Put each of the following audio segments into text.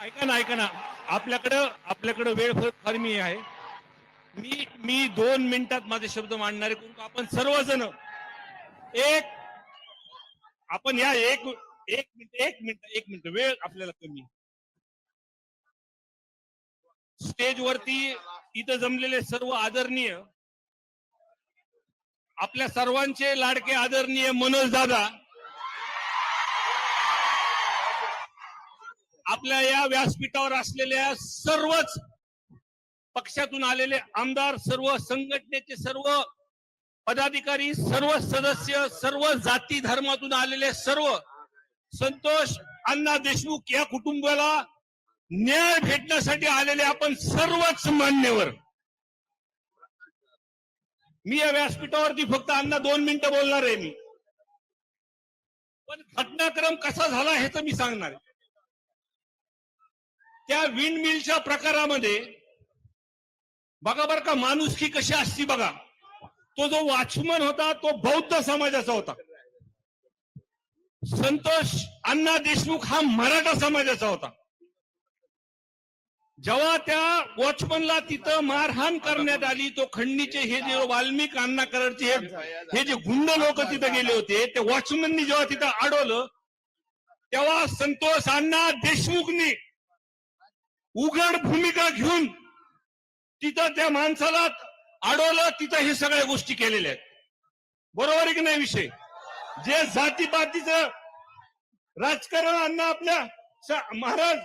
ऐका ना आपल्याकडं वेळ फार मी आहे. मी 2 मिनिटात माझे शब्द मांडणार आहे. करून आपण सर्वजण एक आपण या एक मिनिट वेळ आपल्याला कमी. स्टेजवरती इथं जमलेले सर्व आदरणीय, आपल्या सर्वांचे लाडके आदरणीय मनोज दादा, आपल्या या व्यासपीठावर असलेल्या सर्वच पक्षातून आलेले आमदार, सर्व संघटनेचे सर्व पदाधिकारी, सर्व सदस्य, सर्व जाती धर्मातून आलेले सर्व, संतोष अण्णा देशमुख या कुटुंबाला न्याय भेटण्यासाठी आलेले आपण सर्वच मान्यवर. मी या व्यासपीठावरती फक्त अण्णा 2 मिनिटं बोलणार आहे. मी पण घटनाक्रम कसा झाला हे तर मी सांगणार आहे. त्या विंड मिलच्या प्रकारामध्ये बघा बरं का, माणुसकी कशी असती बघा. तो जो वॉचमन होता तो बौद्ध समाजाचा होता. संतोष अण्णा देशमुख हा मराठा समाजाचा होता. जेव्हा त्या वॉचमनला तिथं मारहाण करण्यात आली, तो खंडीचे हे जे वाल्मिक अण्णा करडचे हे जे गुंड लोक तिथं गेले होते, त्या वॉचमननी जेव्हा तिथं अडवलं, तेव्हा संतोष अण्णा देशमुखनी उघड भूमिका घेऊन तिथं त्या माणसाला अडवलं. तिथं हे सगळ्या गोष्टी केलेल्या आहेत. बरोबर आहे की नाही विषय? जे जातीपातीचं राजकारण अण्णा आपल्या महाराज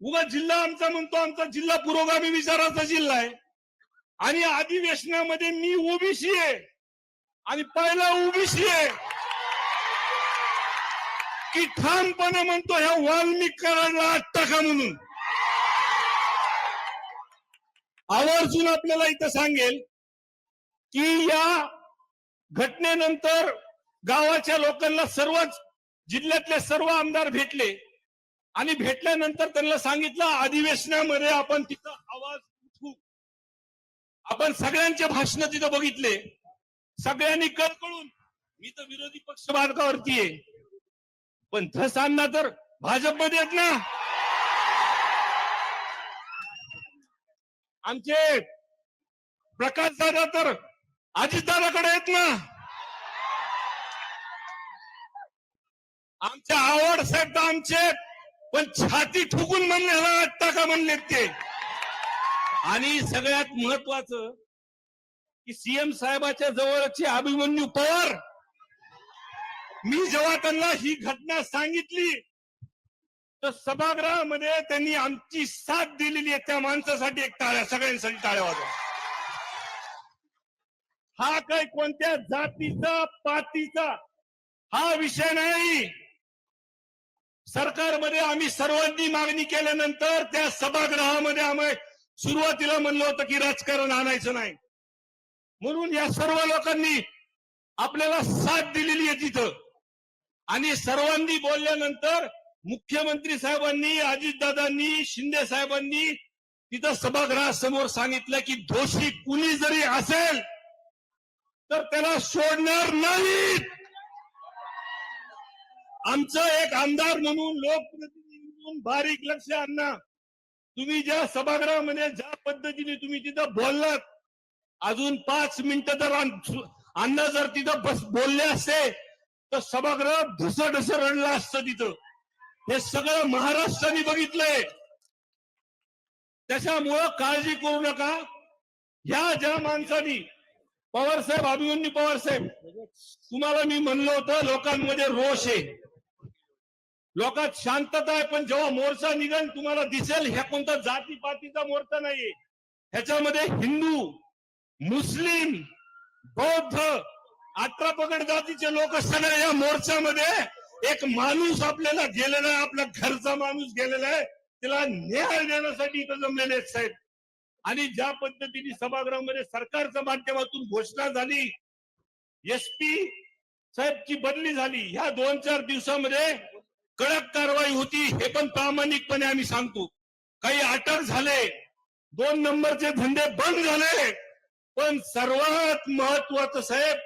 उगा जिल्हा आमचा म्हणतो, आमचा जिल्हा पुरोगामी विचाराचा जिल्हा आहे आणि अधिवेशनामध्ये मी ओबीसी आहे आणि पहिला ओबीसी आहे की ठामपणे म्हणतो ह्या वाल्मिक कराडला आत टाका म्हणून. आवर्जून आपल्याला इथं सांगेल की या घटनेनंतर गावाच्या लोकांना, सर्वच जिल्ह्यातले सर्व आमदार भेटले आणि भेटल्यानंतर त्यांना सांगितलं अधिवेशनामध्ये आपण तिथं आवाज उठवू. आपण सगळ्यांचे भाषण तिथं बघितले. सगळ्यांनी कळकळून, मी तर विरोधी पक्ष मार्गावरती आहे, पण धसांना तर भाजपमध्ये आहेत ना. आमचे प्रकाश दादा तर अजितदादाकडे आहेत ना. आमच्या आवड साहेब तर आमचे, पण छाती ठोकून म्हणले टाका म्हणलेत ते. आणि सगळ्यात महत्वाचं की सीएम साहेबाच्या जवळचे अभिमन्यू पवार, मी जेव्हा त्यांना ही घटना सांगितली तर सभागृहामध्ये त्यांनी आमची साथ दिलेली आहे. त्या माणसासाठी एक टाळ्या, सगळ्यांसाठी टाळ्या वाजवा. हा काही कोणत्या जातीचा पातीचा हा विषय नाही. सरकारमध्ये आम्ही सर्वांनी मागणी केल्यानंतर त्या सभागृहामध्ये आम्ही सुरुवातीला म्हणलं होतं की राजकारण आणायचं नाही, म्हणून या सर्व लोकांनी आपल्याला साथ दिलेली आहे तिथं. आणि सर्वांनी बोलल्यानंतर मुख्यमंत्री साहेबांनी, अजितदादांनी, शिंदे साहेबांनी तिथं सभागृहासमोर सांगितलं की दोषी कुणी जरी असेल तर त्याला सोडणार नाहीत. आमचं एक आमदार म्हणून, लोकप्रतिनिधी म्हणून बारीक लक्ष अण्णा, तुम्ही ज्या सभागृहामध्ये ज्या पद्धतीने तुम्ही तिथं बोललात, अजून 5 मिनिटं जर अण्णा जर तिथं बोलले असते तर सभागृह ढस रडलं असतं तिथं. हे सगळं महाराष्ट्राने बघितलंय. त्याच्यामुळं काळजी करू नका. ह्या ज्या माणसांनी, पवार साहेब, अभिमन्यू पवार साहेब, तुम्हाला मी म्हणलं होतं लोकांमध्ये रोष आहे, लोकात शांतता आहे, पण जेव्हा मोर्चा निघेल तुम्हाला दिसेल ह्या कोणता जातीपातीचा मोर्चा नाहीये. ह्याच्यामध्ये हिंदू, मुस्लिम, बौद्ध, 18 पगड जातीचे लोक सगळे या मोर्चामध्ये. एक माणूस आपल्याला गेलेला आहे, आपल्या घरचा माणूस गेलेला आहे, त्याला न्याय देण्यासाठी इथं जमलेले आहेत साहेब. आणि ज्या पद्धतीने सभागृहामध्ये सरकारच्या माध्यमातून घोषणा झाली, एसपी साहेबची बदली झाली, ह्या 2-4 दिवसामध्ये कडक कारवाई होती, हे पण प्रामाणिकपणे आम्ही सांगतो. काही अटक झाले, 2 नंबरचे धंदे बंद झाले, पण सर्वात महत्वाचं साहेब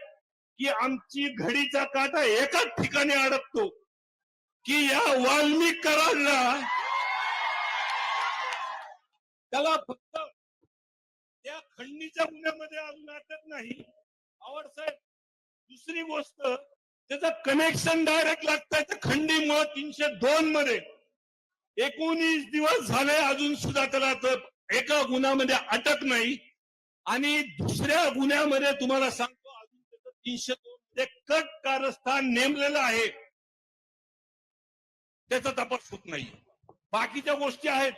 की आमची घडीचा काटा एकाच ठिकाणी अडकतो की या वाल्मिक कराडला त्याला फक्त त्या खंडणीच्या गुन्ह्यामध्ये अजून अटक नाही. पवारसाहेब, दुसरी गोष्ट, त्याचं कनेक्शन डायरेक्ट लागतंय खंडीमुळे 302 मध्ये. 19 दिवस झाले अजून सुद्धा त्याला एका गुन्ह्यामध्ये अटक नाही. आणि दुसऱ्या गुन्ह्यामध्ये तुम्हाला सांगतो अजून त्याचं 302 मध्ये कट कारस्थान नेमलेलं आहे, त्याचा तपास होत नाही. बाकीच्या गोष्टी आहेत.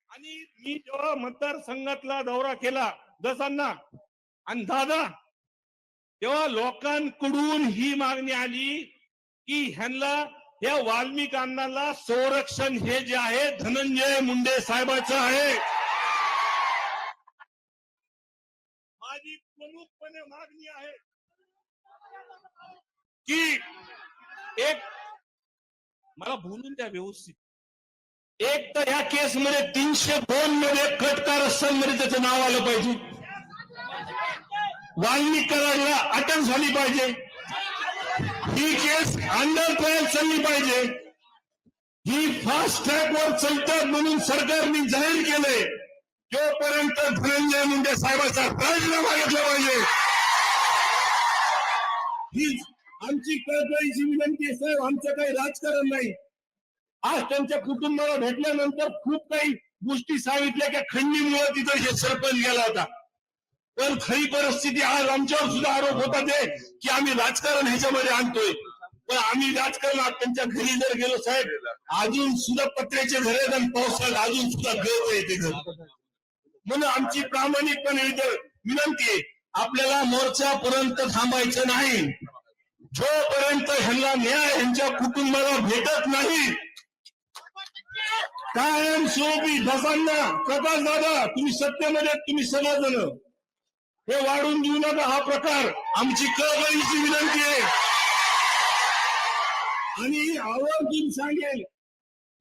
आणि मी जेव्हा मतदारसंघातला दौरा केला दसांना आणि दादा, तेव्हा लोकांकडून ही मागणी आली की ह्यांना, या वाल्मिक अण्णाला संरक्षण हे जे आहे धनंजय मुंडे साहेबांचं आहे. माझी प्रमुखपणे मागणी आहे की एक, मला बोलून द्या व्यवस्थित, एक तर या केसमध्ये 302 मध्ये कट कारस्थान मध्ये त्याचं नाव आलं पाहिजे, वाल्मिक कराडला अटक झाली पाहिजे, ही केस अंडर ट्रायल चालली पाहिजे, ही फास्ट ट्रॅक वर चालतात म्हणून सरकारने जाहीर केलंय. जोपर्यंत धनंजय मुंडे साहेबांचा राजीनामा घेतला पाहिजे, ही आमची कळकळीची विनंती आहे. साहेब, आमचं काही राजकारण नाही. आज त्यांच्या कुटुंबाला भेटल्यानंतर खूप काही गोष्टी सांगितल्या की खंडीमुळे तिथं हे सरपंच गेला होता. पण खरी परिस्थिती आज आमच्यावर सुद्धा आरोप होता ते की आम्ही राजकारण ह्याच्यामध्ये आणतोय. पण आम्ही राजकारणात त्यांच्या घरी जर गेलो साहेब, अजून सुद्धा पत्र्याचे घर आहेत आणि पावसाळ्यात अजून सुद्धा गळत आहे ते घर. म्हणून आमची प्रामाणिकपणे विनंती आहे, आपल्याला मोर्चापर्यंत थांबायचं नाही. जोपर्यंत ह्यांना न्याय ह्यांच्या कुटुंबाला भेटत नाही, कायमस्वरूपी दसांना, प्रकाश दादा, तुम्ही सत्तेमध्ये, तुम्ही सगळेजण हे वाढून देऊ नका. हा प्रकार आमची कळकळीची विनंती आहे. आणि आवर्जून सांगेल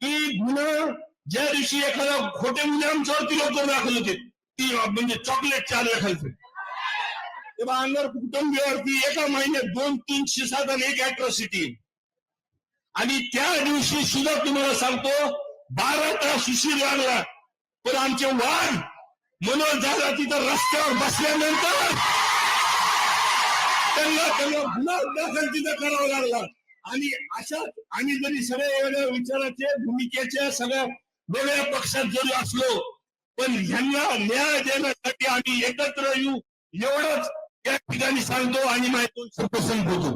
की गुन्हा ज्या दिवशी एखादा खोटे गुन्हे आमच्यावरती लोक दाखल होते, ती म्हणजे चॉकलेट चालू खायचं, तेव्हा अंगर कुटुंबियावरती एका महिन्यात 200-300 साधन एक अॅट्रॉसिटी. आणि त्या दिवशी सुद्धा तुम्हाला सांगतो 12 तास उशीर लागला. पण आमचे वाघ मनोज दादा तिथं रस्त्यावर बसल्यानंतर त्यांना गुन्हा दाखल तिथं करावा लागला. आणि अशा आम्ही जरी सगळ्या वेगळ्या विचाराचे, भूमिकेच्या, सगळ्या वेगळ्या पक्षात जरी असलो, पण ह्यांना न्याय देण्यासाठी आम्ही एकत्र येऊ, एवढंच या ठिकाणी सांगतो आणि माहिती संपवतो.